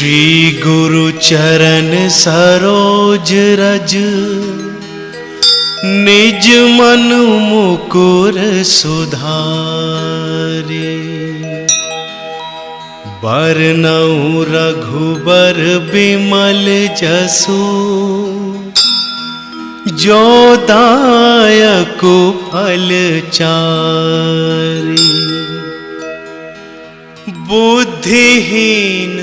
श्री गुरु चरण सरोज रज, निज मन मुकुर सुधारे। बरनउँ रघुबर बिमल जसु, जो दायक फल चारि। बुद्धिहीन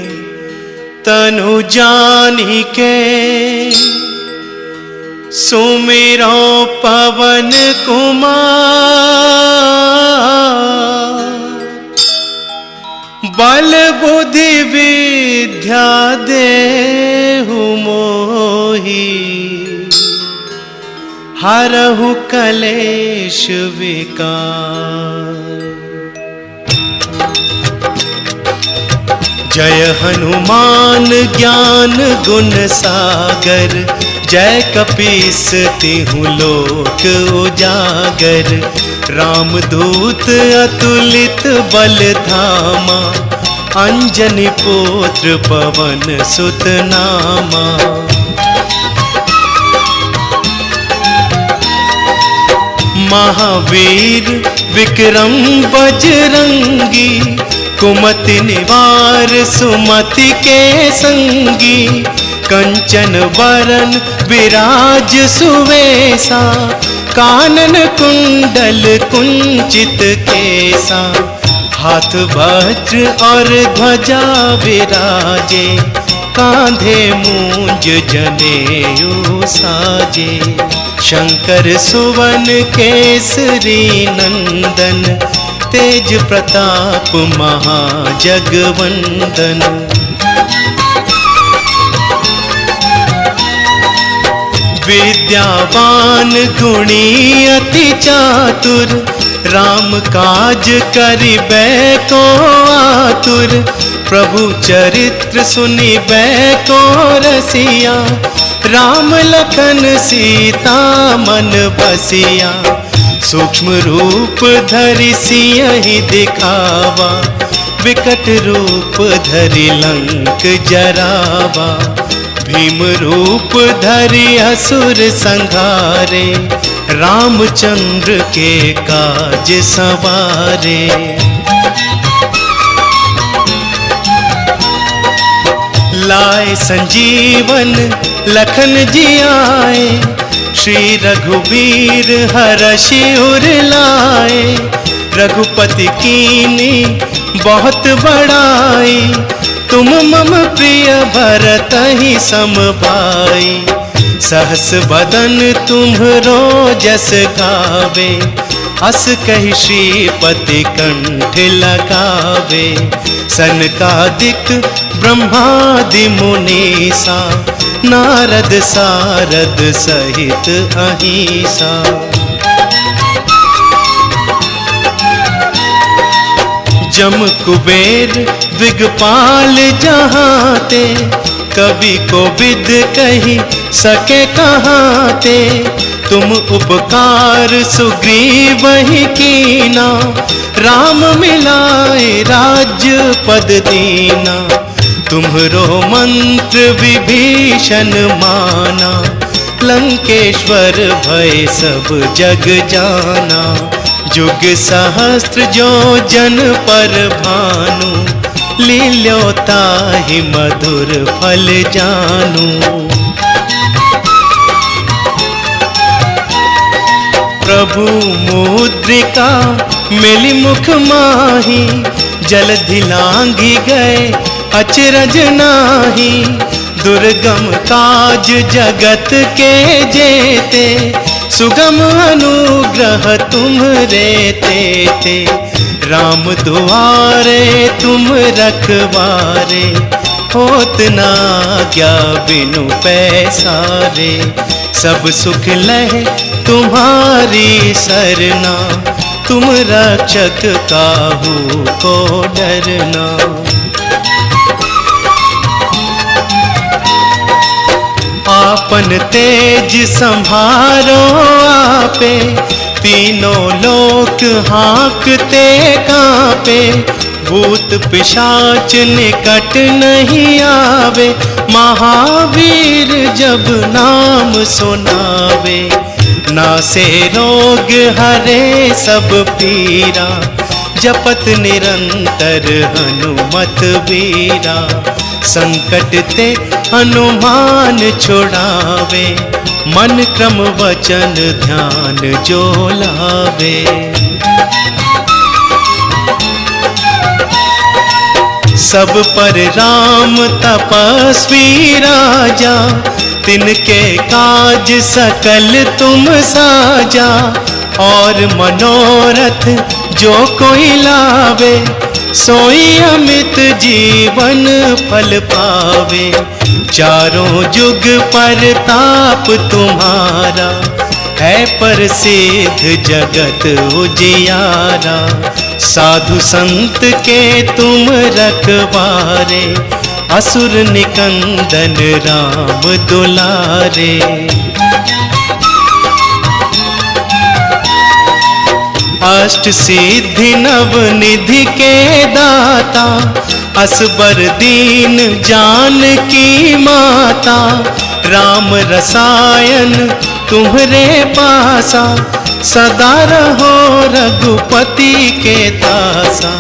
तनु जानिके, सुमिरो पवन कुमार। बल बुद्धि विद्या देहु मोहि, हरहु कलेश विकार। जय हनुमान ज्ञान गुण सागर, जय कपीस तिहु लोक उजागर। रामदूत अतुलित बल धामा, अंजनी पुत्र पवन सुत नामा। महावीर विक्रम बजरंगी, कुमति निवार सुमति के संगी। कंचन बरन विराज सुवेसा, कानन कुंडल कुंचित केसा। हाथ वज्र और ध्वजा विराजे, कांधे मूंज जनेऊ साजे। शंकर सुवन केसरी नंदन, तेज प्रताप महाजगवंदन। विद्यावान गुणी अति चातुर, राम काज करिबे को आतुर। प्रभु चरित्र सुनिबे को रसिया, राम लखन सीता मन बसिया। सूक्ष्म रूप धरि सियहि दिखावा, विकट रूप धरि लंक जरावा। भीम रूप धरि असुर संहारे, रामचंद्र के काज सवारे। लाए संजीवन लखन जियाए, श्री रघुवीर हरषि उर लाए। रघुपति कीनी बहुत बड़ाई, तुम मम प्रिय भरतहि सम भाई। सहस बदन तुम्हरो जस गावे, अस कहि श्रीपति कंठ लगावे। सनकादिक ब्रह्मादि मुनीसा, नारद सारद सहित अहिसा। जम कुबेर दिगपाल जहाते, कवि कोविद कही सके कहाते। तुम उपकार सुग्रीवहि कीना, राम मिलाए राज्य पद दीना। तुम्हरो मंत्र विभीषण माना, लंकेश्वर भय सब जग जाना। जुग सहस्त्र जो जन पर भानु, लील्यो ताहि मधुर फल जानू। प्रभु मुद्रिका मिली मुख माही, जलधि लांघि गए अचरज नाही। दुर्गम काज जगत के जेते, सुगम अनुग्रह तुम्हरे तेते। राम दुआरे तुम रखवारे, होत न आज्ञा बिनु पैसारे। सब सुख लहे तुम्हारी सरना, तुम रक्षक काहू को डरना। आपन तेज संभारो आपे, तीनों लोक हाँकते कांपे। भूत पिशाच निकट नहीं आवे, महावीर जब नाम सुनावे। नासे रोग हरे सब पीरा, जपत निरंतर हनुमत वीरा। संकट ते हनुमान छुड़ावे, मन क्रम वचन ध्यान जो लावे। सब पर राम तपस्वी राजा, तिनके काज सकल तुम साजा। और मनोरथ जो कोई लावे, सोई अमित जीवन फल पावे। चारों जुग परताप तुम्हारा, है प्रसिद्ध जगत उजियारा। साधु संत के तुम रखवारे, असुर निकंदन राम दुलारे। अष्ट सिद्धि नव निधि के दाता, असबर दीन जानकी माता। राम रसायन तुम्हरे पासा, सदा रहो रघुपति के दासा।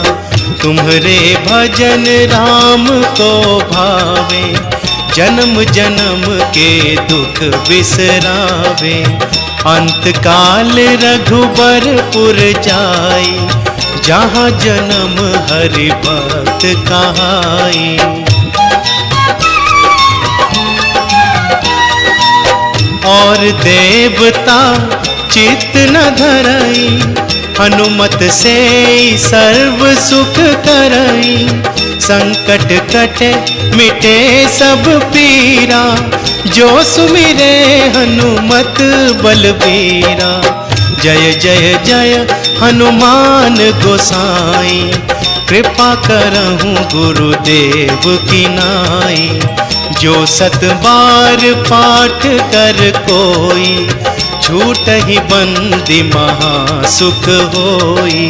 तुम्हरे भजन राम को भावे, जन्म जन्म के दुख बिसरावे। अंत काल रघुबरपुर जाई, जहाँ जन्म हरि भक्त कहाई। और देवता चित्त न धरई, हनुमत से सर्व सुख करई। संकट कटे मिटे सब पीरा, जो सुमिरे हनुमत बलबीरा। जय जय जय हनुमान गोसाई, कृपा करहूँ गुरुदेव की नाई। जो सत बार पाठ कर कोई, छूट ही बंदी महासुख होई।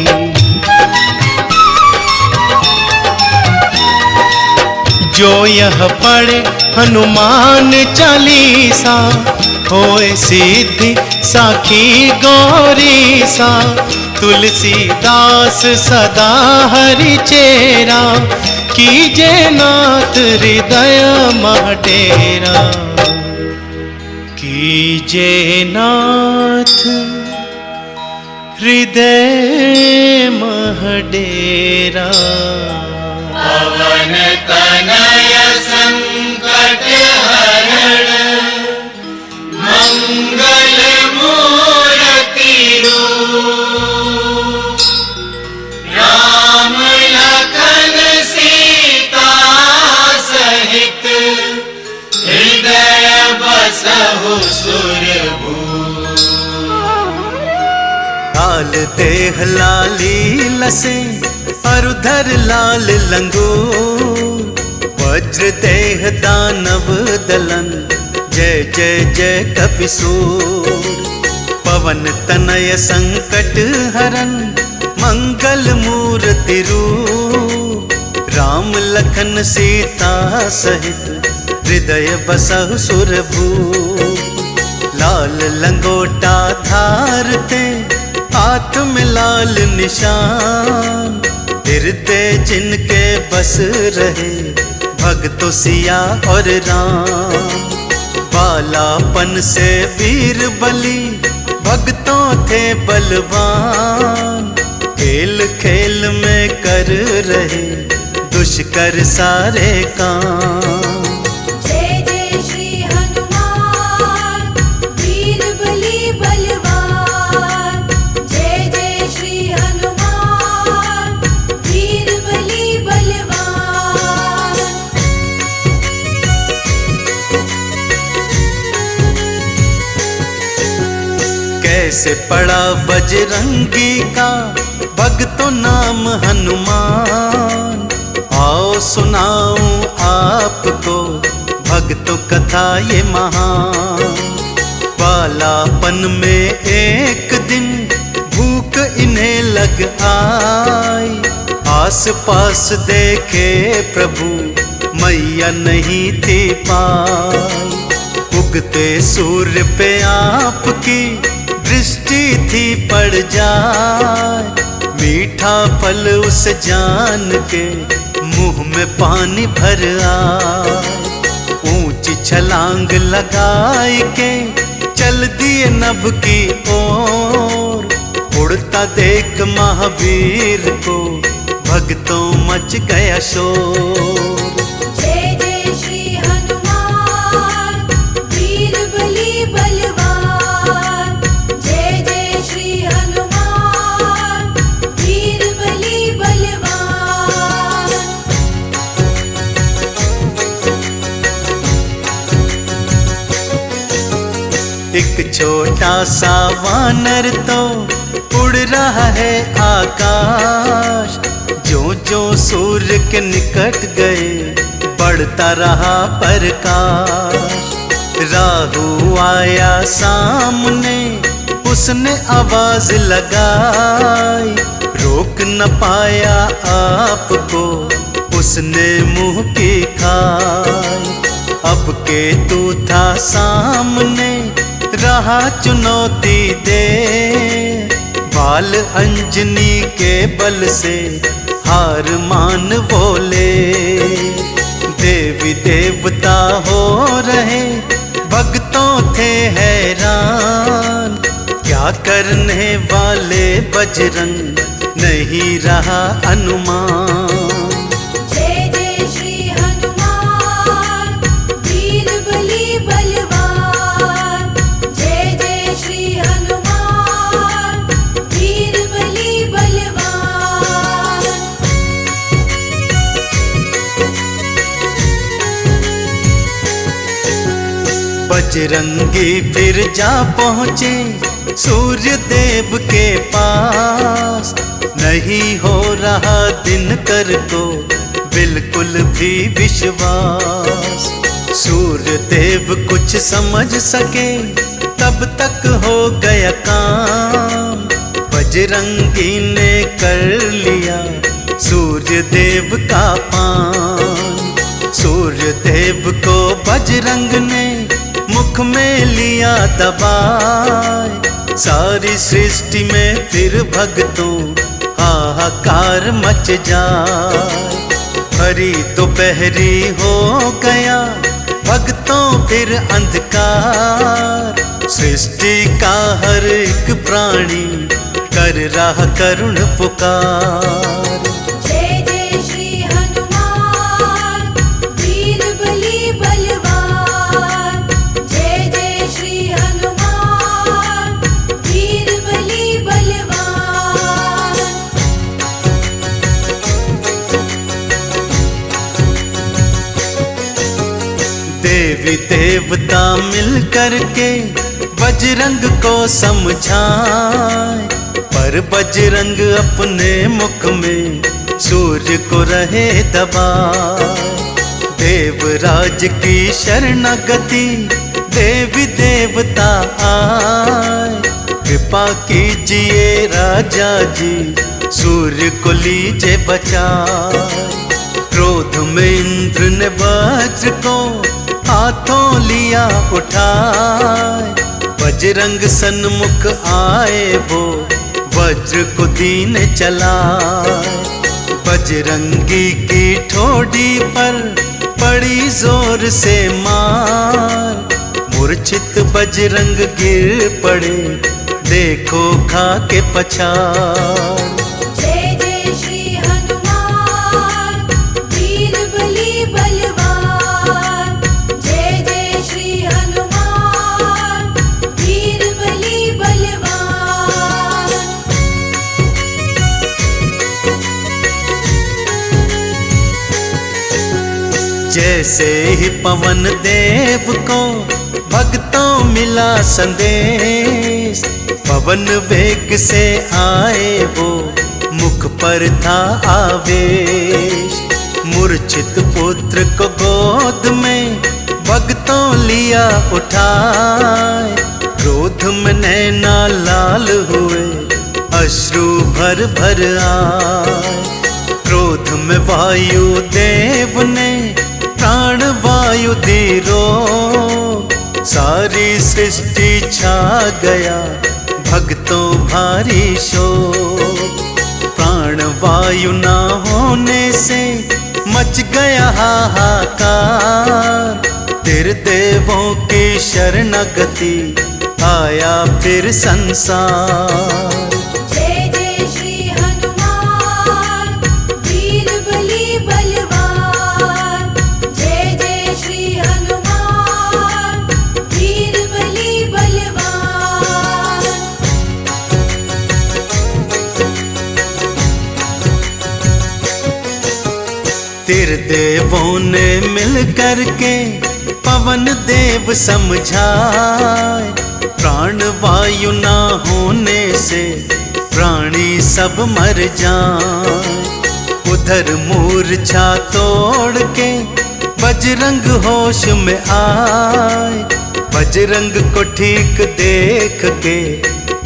जो यह पढ़े हनुमान चालीसा, होए सिद्धि साखी गौरीसा। तुलसीदास सदा हरि चेरा, कीजे नाथ हृदय मह डेरा। कीजे नाथ हृदय मह डेरा। पवन तनय संकट हरण, मंगल मूर्ति रूप। राम लखन सीता सहित, हृदय बसहु सुरभूप। लाल देह लाली लसे, अरुधर लाल लंगूर। वज्र देह दानव दलन, जय जय जय कपिसूर। पवन तनय संकट हरन, मंगल मूर्ति रूप। राम लखन सीता सहित, हृदय बसहु सुरभूप। लाल लंगोटा धारते, हाथ में लाल निशान। हृदय जिनके बस रहे, भक्तों सिया और राम। बालापन से वीर बलि, भक्तों थे बलवान। खेल खेल में कर रहे, दुष्कर सारे काम। जय जय श्री हनुमान, वीर बलि बलवान। जय जय श्री हनुमान, वीर बलि बलवान। कैसे पड़ा बजरंगी का, भक्तों नाम हनुमान। आओ सुनाऊं आपको, भक्तों कथा ये महान। बालापन में एक दिन, भूख इन्हें लग आई। पास पास देखे प्रभु मैया नहीं थी पाई। उगते सूर्य पे आपकी दृष्टि थी पड़ जाए। मीठा फल उस जान के मुंह में पानी भर आए। ऊंची छलांग लगाई के चल दिए नभ की ओर। उड़ता देख महावीर को भक्तों मच गया शोर। जय जय श्री हनुमान वीर बली बलवान। जय जय श्री हनुमान वीर बली बलवान। एक छोटा सा वानर तो उड़ रहा है आकाश। जो जो सूर्य के निकट गए बढ़ता रहा प्रकाश। राहु आया सामने उसने आवाज लगाई। रोक न पाया आपको उसने मुंह की खाई। अब के तू था सामने रहा चुनौती दे। बाल अंजनी के बल से हार मान बोले। देवी देवता हो रहे भक्तों थे हैरान। क्या करने वाले बजरंग नहीं रहा अनुमान। जय जय श्री हनुमान वीर बली बलवान। जय जय श्री हनुमान वीर बली बलवान। बजरंगी फिर जा पहुँचे सूर्य देव के पास। नहीं हो रहा दिनकर को बिल्कुल भी विश्वास। सूर्य देव कुछ समझ सके तब तक हो गया काम। बजरंगी ने कर लिया सूर्य देव का पान। सूर्य देव को बजरंग ने मुख में लिया दबाए। सारी सृष्टि में फिर भक्तों हाहाकार मच जाए। हरी दोपहरी हो गया भक्तों फिर अंधकार। सृष्टि का हर एक प्राणी कर रहा करुण पुकार। जय जय श्री हनुमान वीर बली बलवान। जय जय श्री हनुमान वीर बली बलवान। देवी देवता मिल करके बजरंग को समझाए। पर बजरंग अपने मुख में सूर्य को रहे दबाए। देवराज की शरणागति देवी देवता आए। कृपा कीजिए राजा जी सूर्य को लीजिए बचाए। क्रोध में इंद्र ने वज्र को हाथों लिया उठाए। बजरंग सन्मुख आए वो वज्र को दीन चलाए। बजरंगी की ठोड़ी पर पड़ी जोर से मार। मूर्छित बजरंग गिर पड़े देखो खा के पछाड़। जय जय श्री हनुमान वीर बली बलवान। जय जय श्री हनुमान वीर बली बलवान। जैसे ही पवन देव को भक्तों मिला संदेश। पवन वेग से आए वो मुख पर था आवेश। मूर्छित पुत्र को गोद में भक्तों लिया उठाए। क्रोध में नैना लाल हुए अश्रु भर भर आए। क्रोध में वायु देव ने प्राण वायु दी रोक, सारी सृष्टि छा गया भक्तों भारी शोक। प्राण वायु ना होने से मच गया हाहाकार, तेरे देवों की शरणागति आया फिर संसार। जय जय श्री हनुमान वीर बली बलवान, जय जय श्री हनुमान वीर बली बलवान। तेरे देवों ने मिल करके पवन देव समझाए, प्राण वायु ना होने से प्राणी सब मर जाए। उधर मूर्छा तोड़ के बजरंग होश में आए, बजरंग को ठीक देख के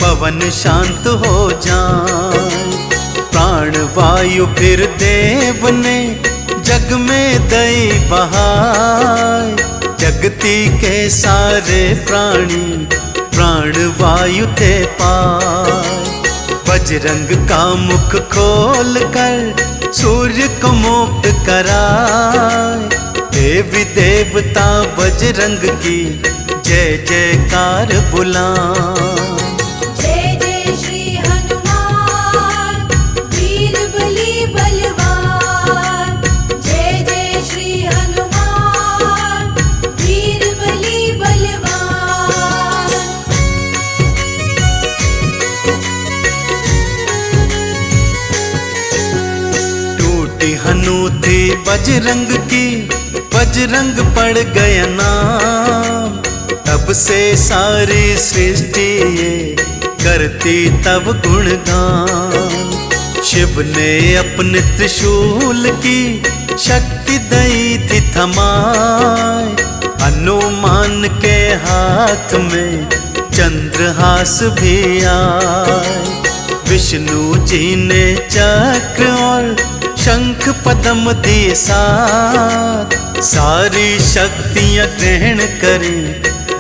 पवन शांत हो जाए। प्राण वायु फिर देव ने जग में दई बहाए, जगती के सारे प्राणी प्राण वायु थे पाए। बजरंग का मुख खोल कर सूर्य को मुक्त कराए, देवी देवता बजरंग की जय जयकार बुलाए। जय जय श्री हनुमान वीर बली बलवान, जय जय श्री हनुमान वीर बली बलवान। टूटी हनूती बजरंग की, बजरंग पड़ गया नाम, तब से सारी सृष्टि ये करती तब गुणगान। शिव ने अपने त्रिशूल की शक्ति दई थी थमाए, हनुमान के हाथ में चंद्रहास भी आए। विष्णु जी ने चक्र और शंख पद्म दिए साथ, सारी शक्तियां ग्रहण करें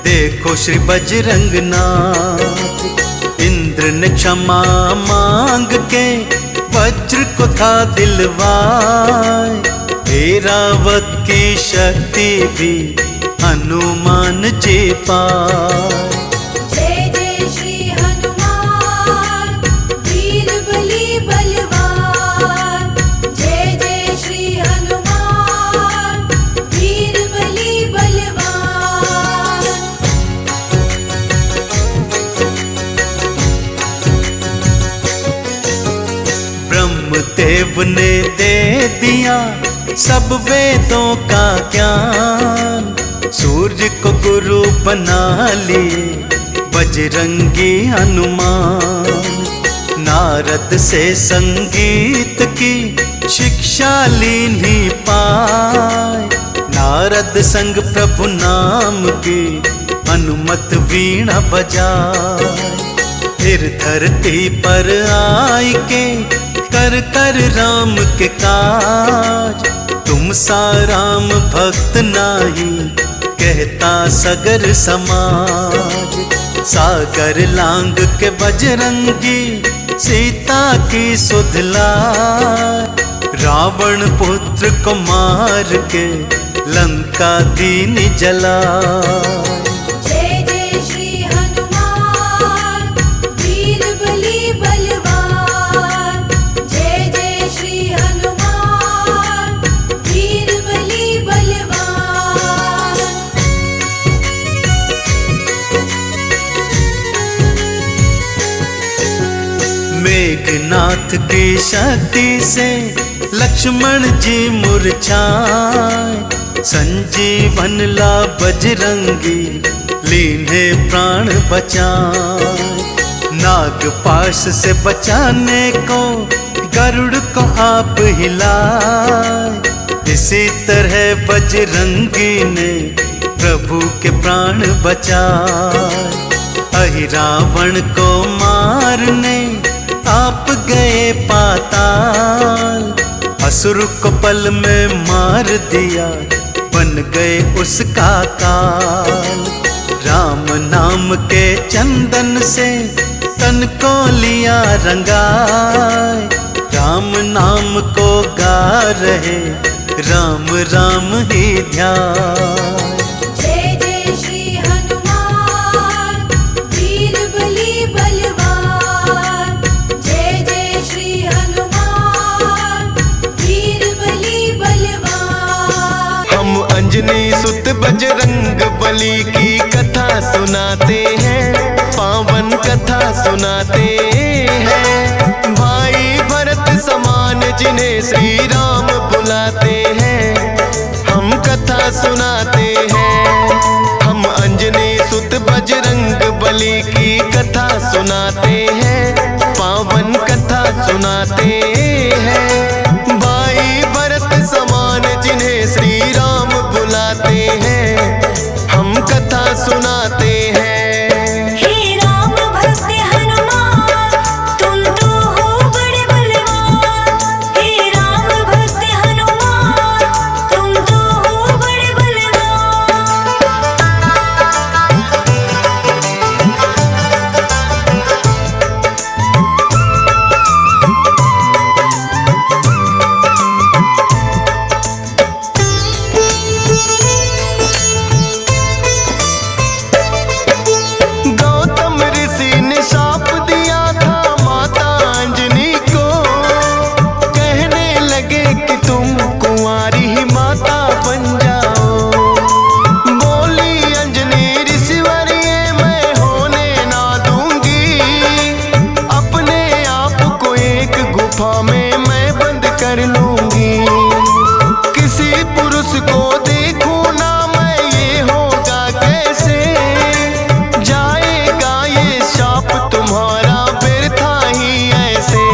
देखो श्री बजरंग नाथ। इंद्र ने क्षमा मांग के वज्र को था दिलवाए, ऐरावत की शक्ति भी हनुमान जी पाए। जय जय श्री हनुमान वीर बली बलवान, जय जय श्री हनुमान वीर बली बलवान। ब्रह्मदेव ने दे दिया सब वेदों का ज्ञान, सूर्य को गुरु बना लिए बजरंगी हनुमान। नारद से संगीत की शिक्षा लीनी पाए, नारद संग प्रभु नाम की हनुमत वीणा बजाए। फिर धरती पर आई के कर कर राम के काज, तुम सा राम भक्त नाही कहता सगर समाज। सागर लांग के बजरंगी सीता की सुधला, रावण पुत्र को मार के लंका दीनी जला। जय जय श्री हनुमान वीर बली बलवान, जय जय श्री हनुमान वीर बली बलवान। मेघनाथ की शक्ति से लक्ष्मण जी मूर्छाए, संजीवन ला बजरंगी लीने प्राण बचाए। नागपाश से बचाने को गरुड़ को आप हिलाए, इसी तरह बजरंगी ने प्रभु के प्राण बचाए। अहिरावण को मारने आप गए पाताल, असुर को पल में मार दिया, बन गए उसका काल। राम नाम के चंदन से तन को लिया रंगाए, राम नाम को गा रहे राम राम ही ध्यान। जय जय श्री हनुमान वीर बली बलवान। जय जय श्री हनुमान वीर बली बलवान। हम अंजनी सुत बजरंग बली की कथा सुनाते हैं, पावन कथा सुनाते हैं। भाई भरत समान जिन्हें श्री राम बुलाते हैं, हम कथा सुनाते हैं। हम अंजनी सुत बजरंग बली की कथा सुनाते हैं, पावन कथा सुनाते हैं। भाई भरत समान जिन्हें श्री राम बुलाते हैं, हम कथा सुनाते हैं। हे राम भक्त हनुमान तुम तो हो बड़े बलवान। हे राम भक्त हनुमान तुम तो हो बड़े बलवान। गौतम ऋषि ने शाप दिया था माता अंजनी को, कहने लगे कि तुम कुंवारी ही माता बन जाओ। बोली अंजनी ऋषिवर्य मैं होने ना दूंगी, अपने आप को एक गुफा में मैं बंद कर लूंगी। किसी पुरुष को देखूं ना मैं ये होगा कैसे, जाएगा ये शाप तुम्हारा व्यर्था ही ऐसे।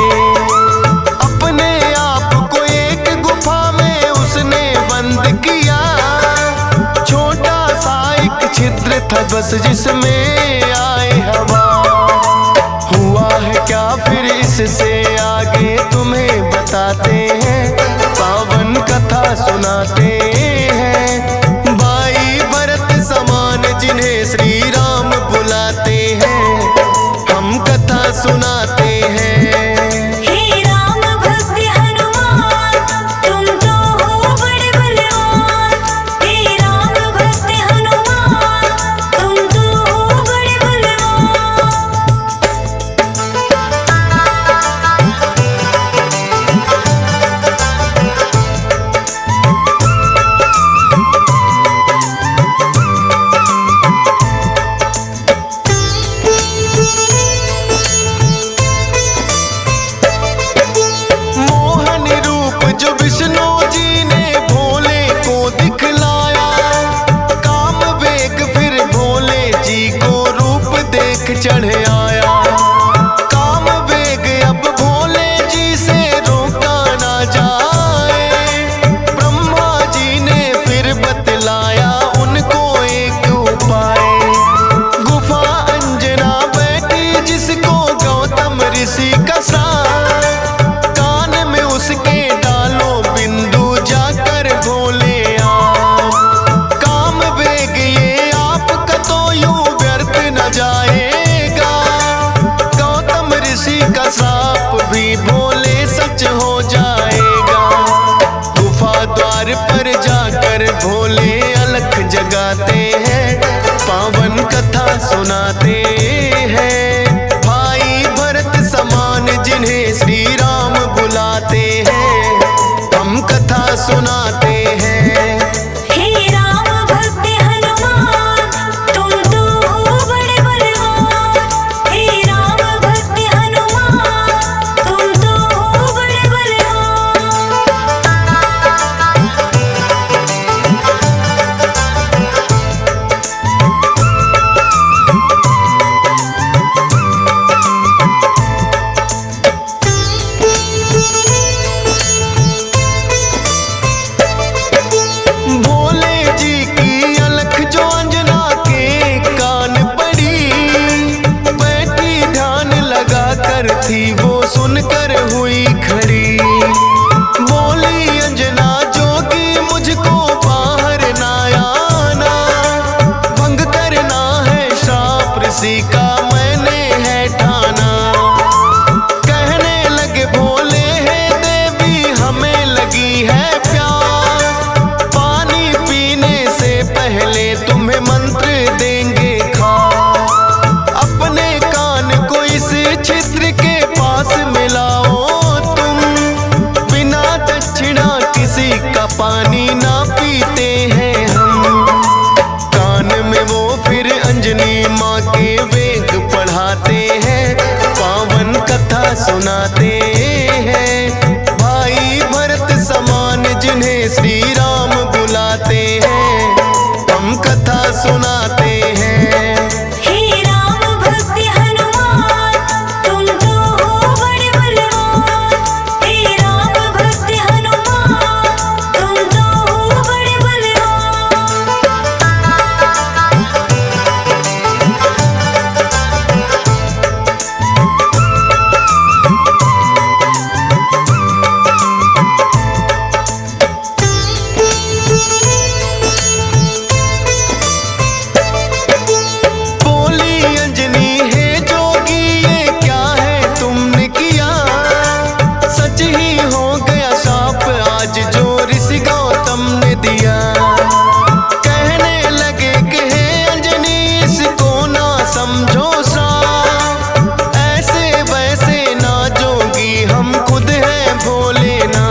अपने आप को एक गुफा में उसने बंद किया, छोटा सा एक छिद्र था बस जिसमें आए हवा। हुआ है क्या फिर इससे आगे तुम्हें बताते हैं, पावन कथा सुनाते हैं। भाई भरत समान जिन्हें श्री राम बुलाते हैं, हम कथा सुनाते हैं। हे राम भक्त हनुमान तुम तो हो बड़े बलवान। हे राम भक्त हनुमान तुम तो हो बड़े बलवान। मोहन रूप जो विष्णु जी ने भोले को दिखलाया, काम वेग फिर भोले जी को रूप देख चढ़ आया। काम वेग अब भोले जी से रोका ना जाए, ब्रह्मा जी ने फिर बतलाया उनको एक उपाय। गुफा अंजना बैठी जिसको गौतम ऋषि का श्राप, कान में उसके डालो बिंदु जाकर भोले आप। काम वेग ये आपका तो यूं व्यर्थ न जाएगा, गौतम ऋषि का श्राप भी भोले सच हो जाएगा। गुफा द्वार पर जाकर भोले अलख जगाते हैं, पावन कथा सुनाते हैं। भाई भरत समान जिन्हें श्री राम बुलाते हैं, हम कथा सुनाते हैं। हे राम भक्त हनुमान तुम तो हो बड़े बलवान। हे राम भक्त हनुमान तुम तो हो बड़े बलवान। सुनाते हैं। भाई भरत समान जिन्हें श्री राम बुलाते हैं, हम कथा सुनाते हैं। हे राम भक्त हनुमान तुम तो हो बड़े बलवान। हे राम भक्त हनुमान तुम तो हो बड़े बलवान। बोली अंजनी है जोगी ये क्या है तुमने किया, सच ही हो गया शाप आज जो ऋषि गौतम ने दिया। कहने लगे कि हे अंजनी इसको ना समझो श्राप, ऐसे वैसे ना जोगी हम खुद हैं भोले ना।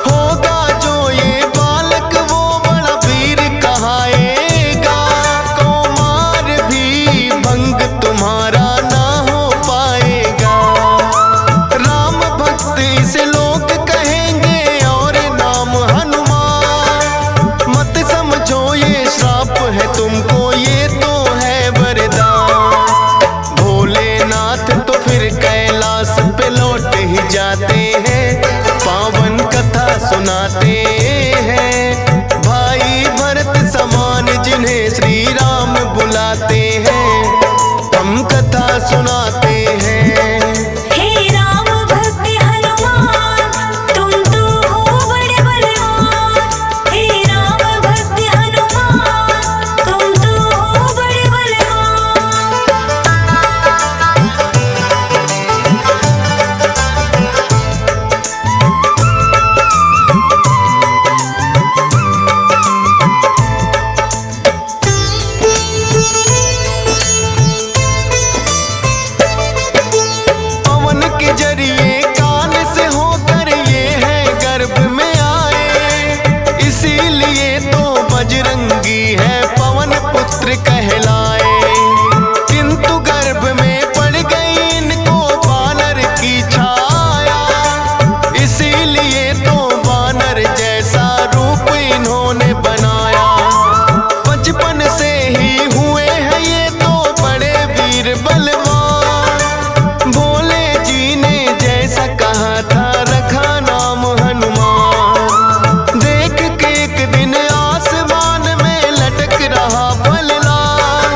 होगा जो ये बालक वो बड़ा वीर कहाएगा, कुमार भी भंग तुम्हारा ना हो पाएगा। राम भक्त इसे लोग कहेंगे और नाम हनुमान, मत समझो ये श्राप है तुमको ये तो है वरदान। भोलेनाथ तो फिर कैलाश पे लौट ही जाते हैं, पावन कथा सुनाते हैं। भाई भरत समान जिन्हें श्री राम बुलाते हैं, हम कथा सुनाते हैं। हे राम भक्त हनुमान तुम तो हो बड़े बलवान। हे राम भक्त हनुमान तुम तो हो बड़े बलवान। पवन के जरिए कान से होकर ये है गर्भ में आए, इसीलिए तो बजरंगी है पवन पुत्र कहलाए। किंतु गर्भ में पड़ गई इनको बानर की छाया, इसीलिए तो बानर जैसा रूप इन्होंने बनाया। बचपन से ही हुए हैं ये तो बड़े वीर बलवान, भोले जी ने जैसा कहा था रखा नाम हनुमान। देख के एक दिन आसमान में लटक रहा फलदार,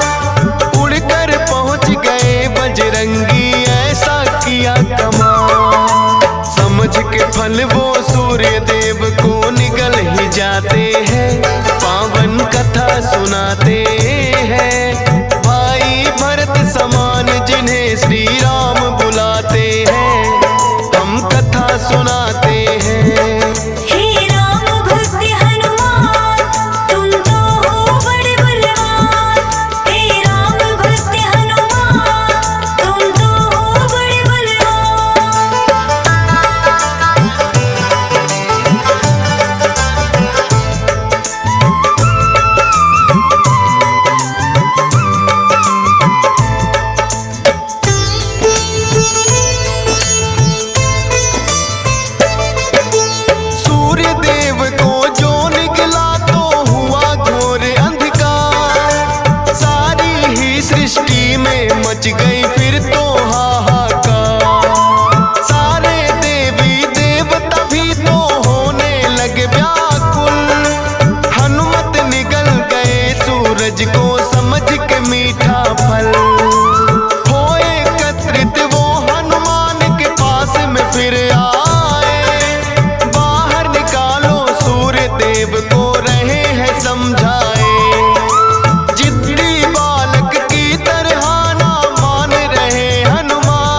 उड़कर पहुंच गए बजरंगी ऐसा किया कमाल। समझ के फल वो सूर्य देव को निगल ही जाते हैं, पावन कथा सुनाते हैं। भाई भरत समान जिन्हें श्री राम बुलाते हैं, हम कथा सुनाते हैं। हे राम भक्त हनुमान तुम तो हो बड़े बलवान। हे राम भक्त हनुमान तुम तो हो बड़े बलवान। सूर्य देव को जो निकला तो हुआ घोर अंधकार, सारी ही सृष्टि में मच गई फिर तो हाहाकार। सारे देवी देवता भी तो होने लगे व्याकुल, हनुमत निगल गए सूरज को समझ के मीठा फल। हो एकत्रित वो हनुमान के पास में फिर आए, बाहर निकालो सूर्य देव को रहे हैं समझाए। जिद्दी बालक की तरह ना मान रहे हनुमान,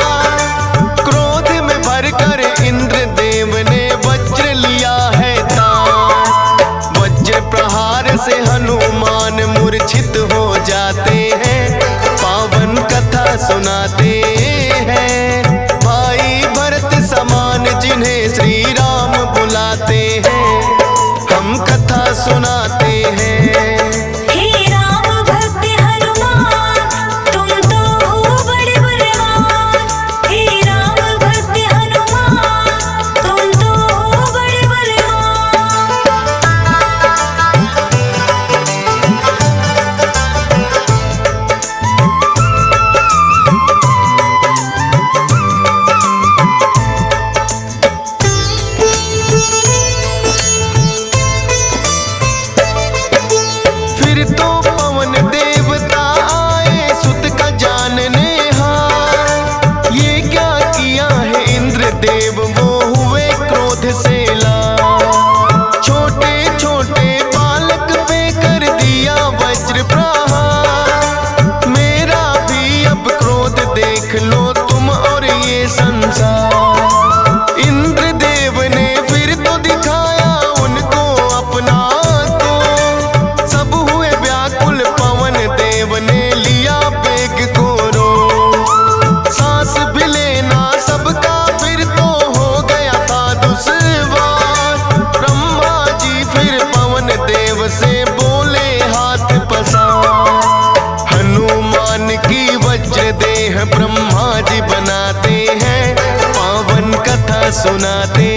देह ब्रह्मा जी बनाते हैं, पावन कथा सुनाते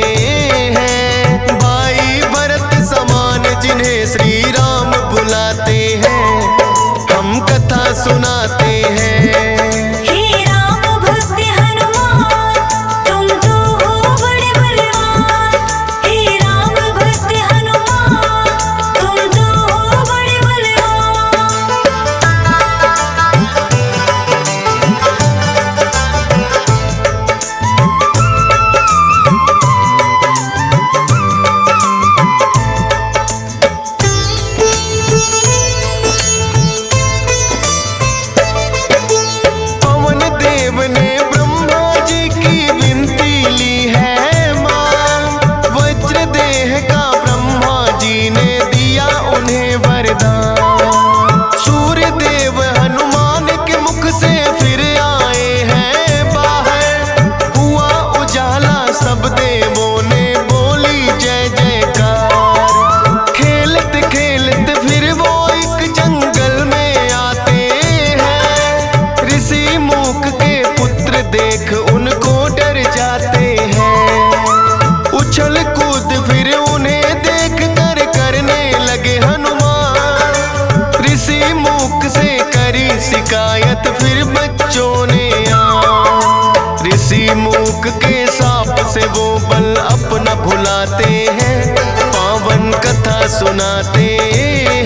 हैं। भाई भरत समान जिन्हें श्री राम बुलाते हैं, हम कथा सुनाते हैं। हे राम भक्त हनुमान, तुम तो हो बड़े बलवान। हे राम भक्त हनुमान, तुम तो हो बड़े बलवान। पवन देव ने ब्रह्मा जी की विनती ली है मां, वज्र देह का ब्रह्मा जी ने दिया उन्हें वरदान। सूर्य देव हनुमान के मुख से फिर आए हैं बाहर, हुआ उजाला सब देवों ने बोली जय जयकार। खेलते खेलते फिर वो एक जंगल में आते हैं, ऋषि मूक के पुत्र देख उनको डर जाते हैं। उछल कूद फिर उन्हें देख कर करने लगे हनुमान, ऋषि मूक से करी शिकायत फिर बच्चों ने आ। ऋषि मूक के साप से वो बल अपना भुलाते हैं, पावन कथा सुनाते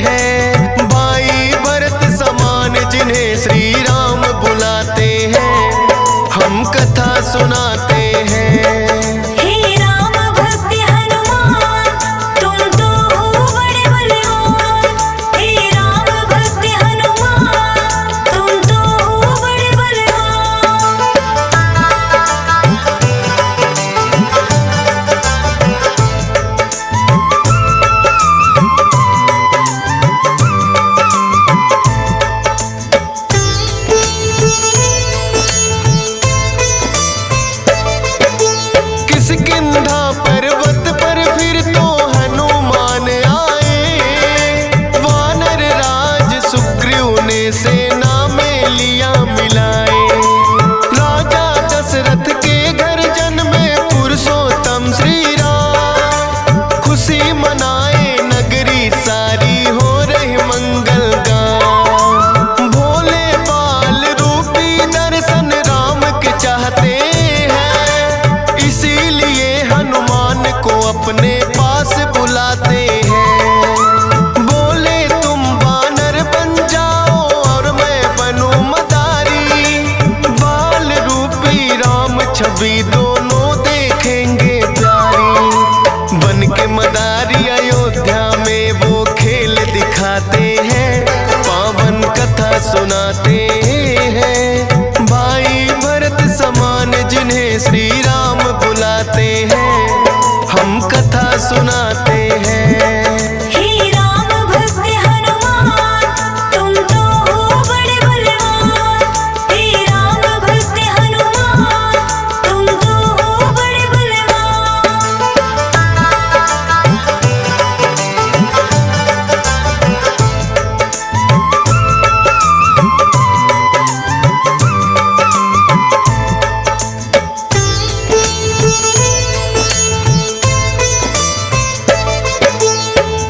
हैं। भाई भरत समान जिन्हें श्री राम बुलाते हैं, हम कथा सुनाते हैं। हे राम भक्त हनुमान, तुम तो हो बड़े बलवान। हे राम भक्त हनुमान, तुम तो हो बड़े बलवान। किष्किंधा पर्वत पर फिर तो हनुमान आए, वानर राज सुग्रीव ने सेना में लिया मिलाए। राजा दशरथ के घर जन्मे पुरुषोत्तम श्री राम, खुशी मनाए नगरी सारी हो रही मंगल गान। भोले बाल रूपी दर्शन राम के चाहते हैं, इसीलिए हनुमान को अपने पास बुलाते हैं। बोले तुम वानर बन जाओ और मैं बनूं मदारी, बाल रूपी राम छवि दोनों देखेंगे प्यारी। बन के मदारी अयोध्या में वो खेल दिखाते हैं, पावन कथा सुनाते हैं। भाई भरत समान जिन्हें श्री राम बुलाते हैं, हम कथा सुनाते हैं। हे राम भक्त हनुमान, तुम तो हो बड़े बलवान। हे राम भक्त हनुमान, तुम तो हो बड़े बलवान।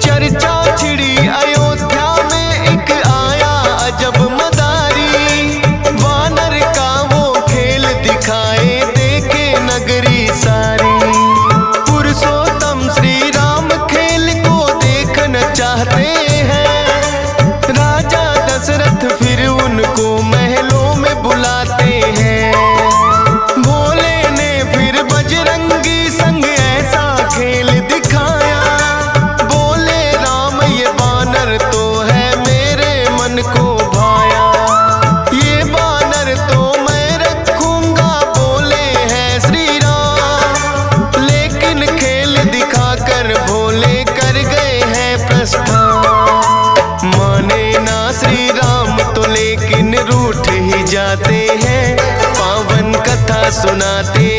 चर्चा छिड़ी अयोध्या में एक आया अजब मदारी, वानर का वो खेल दिखाए देखे नगरी सारी। पुरुषोत्तम श्री राम खेल को देखना चाहते हैं, राजा दशरथ फिर उनको महलों में बुलाते हैं। भोले ने फिर बजरंगी संग ऐसा खेल दिखाया, बोले राम ये बानर तो है मेरे मन को भाया। ये बानर तो मैं रखूंगा, बोले हैं श्री राम, लेकिन खेल दिखाकर भोले कर गए हैं प्रस्थान। माने ना श्री राम तो लेकिन रूठ ही जाते हैं, पावन कथा सुनाते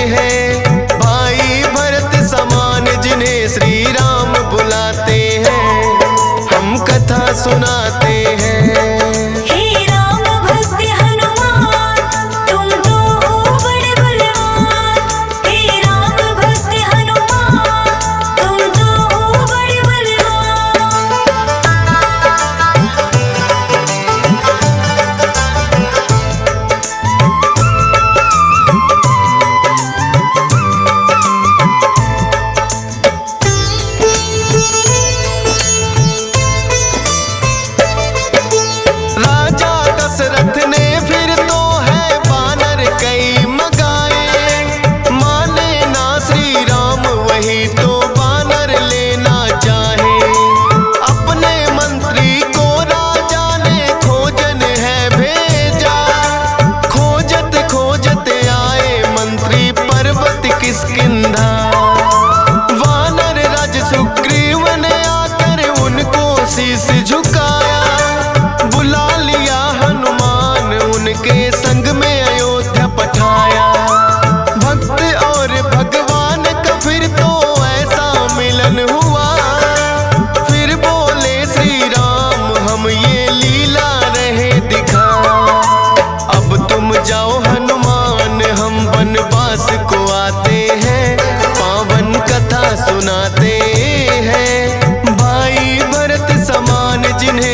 हैं। भाई भरत समान जिन्हें श्री राम बुलाते हैं, हम कथा सुनाते हैं। हे राम भक्त हनुमान,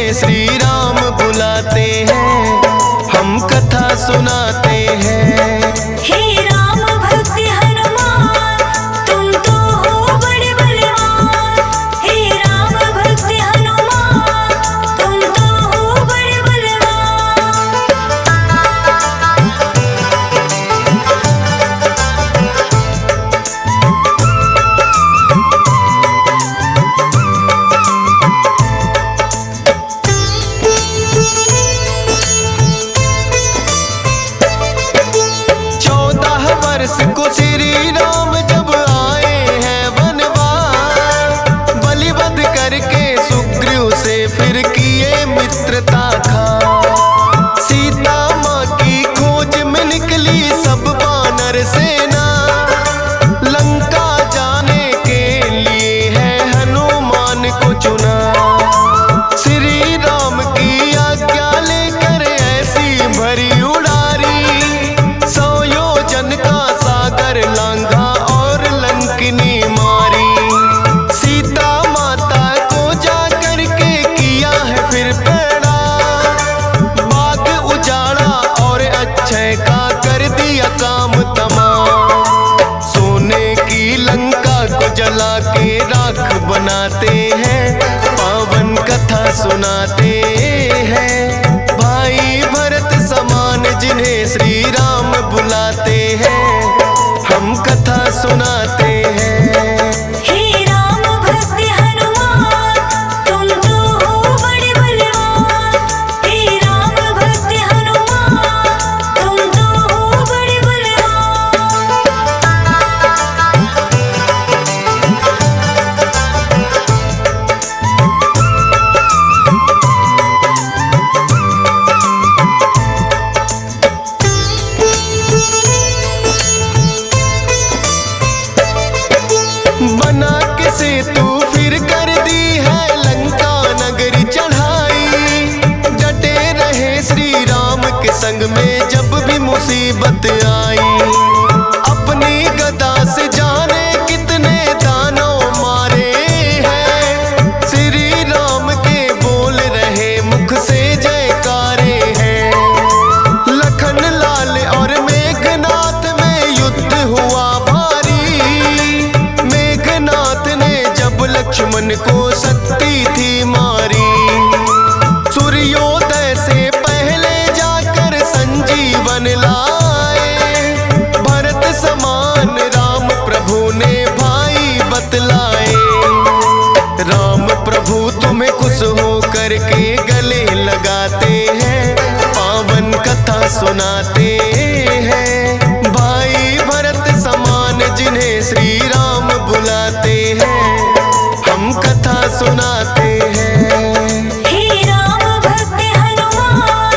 जिन्हें श्री राम बुलाते हैं, हम कथा सुनाते हैं। हे राम भक्त हनुमान, तुम तो हो बड़े बलवान। हे राम भक्त हनुमान, तुम तो हो बड़े बलवान। को श्री राम जब आए हैं वनवास, बलिवध करके सुग्रीव से फिर किए मित्रता खा। सीता माँ की खोज में निकली सब वानर सेना, लंका जाने के लिए है हनुमान को चुना। श्री राम की आज्ञा लेकर ऐसी भरी उड़ारी, 100 योजन का लांघा और लंकिनी मारी। सीता माता को जाकर के किया है फिर प्रणाम, बाग उजाड़ा और अक्षय का कर दिया काम तमाम। सोने की लंका को जला के राख बनाते हैं, पावन कथा सुनाते हैं। भाई भरत समान जिन्हें श्री राम बुलाते हैं, हम कथा सुनाते हैं। हे राम भक्त हनुमान, तुम तो हो बड़े बलवान। हे राम भक्त हनुमान, तुम तो हो बड़े बलवान। बना के सेतु फिर कर दी है लंका नगरी चढ़ाई। डटे रहे श्री राम के संग में जब भी मुसीबत आई। अपनी गदा से जाने कितने दानव मारे हैं, श्री राम के बोल रहे मुख से जयकारे हैं। लखन लाल और मेघनाथ में युद्ध हुआ भारी, लक्ष्मण को शक्ति थी मारी। सूर्योदय से पहले जाकर संजीवन लाए, भरत समान राम प्रभु ने भाई बतलाए। राम प्रभु तुम्हें खुश हो करके गले लगाते हैं, पावन कथा सुनाते हैं। भाई भरत समान जिन्हें श्री राम बुलाते हैं, हम कथा सुनाते हैं। हे राम भक्त हनुमान,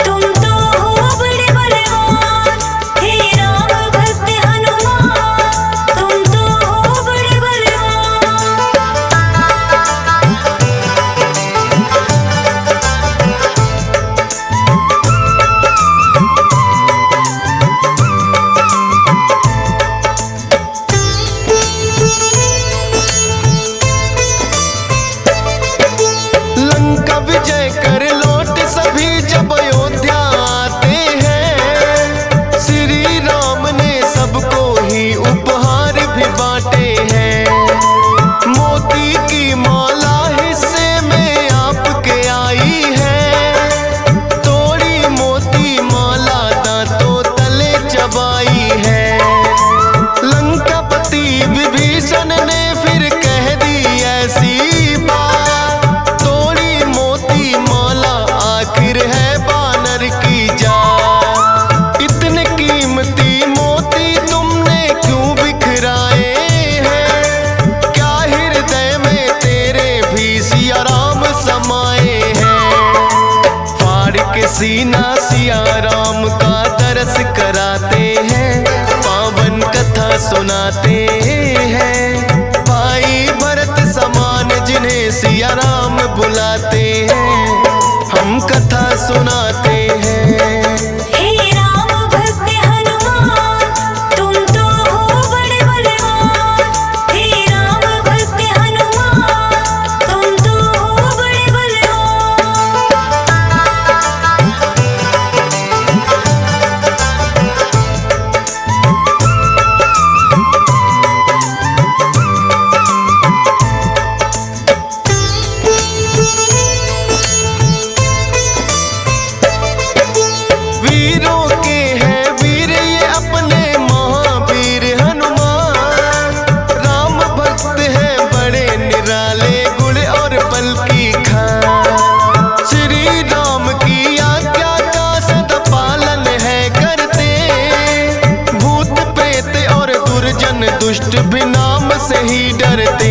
तुम तो हो बड़े बलवान। हे राम भक्त हनुमान, तुम तो हो बड़े बलवान। विजय कर लौट सभी जब अयोध्या आते हैं, श्री राम ने सबको ही उपहार भी बांटे हैं। मोती की माला हिस्से में आपके आई है, तोड़ी मोती माला दांतों तले चबाई है। लंकापति विभीषण ने फिर कह दी ऐसी बात, आखिर है बानर की जात। इतने कीमती मोती तुमने क्यों बिखराए हैं, क्या हृदय में तेरे भी सिया राम समाए हैं। फाड़ के सीना सिया राम का दरस कराते हैं, पावन कथा सुनाते हैं। भाई भरत समान जिन्हें सिया राम बुलाते हैं, हम कथा सुनाते हैं। हे राम भक्त हनुमान, तुम तो हो बड़े बलवान। हे राम भक्त हनुमान, तुम तो हो बड़े बलवान। दुष्ट भी नाम से ही डरते।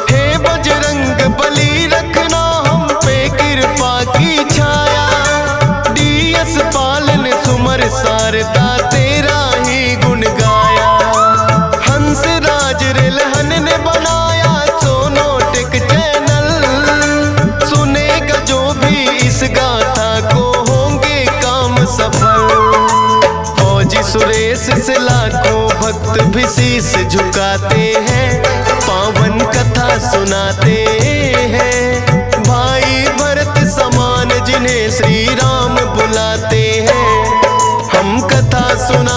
हे बजरंग बली रखना हम पे कृपा की छाया, डीएस पालन सुमर सारदा तेरा ही गुण गाया। हंस राज रिलहन ने बनाया सोनोटिक चैनल, सुनेगा जो भी इस गाथा को होंगे काम सफल। फौजी सुरेश से लाखों भक्त भी शीश झुकाते हैं, पावन कथा सुनाते हैं। भाई भरत समान जिन्हें श्री राम बुलाते हैं, हम कथा सुना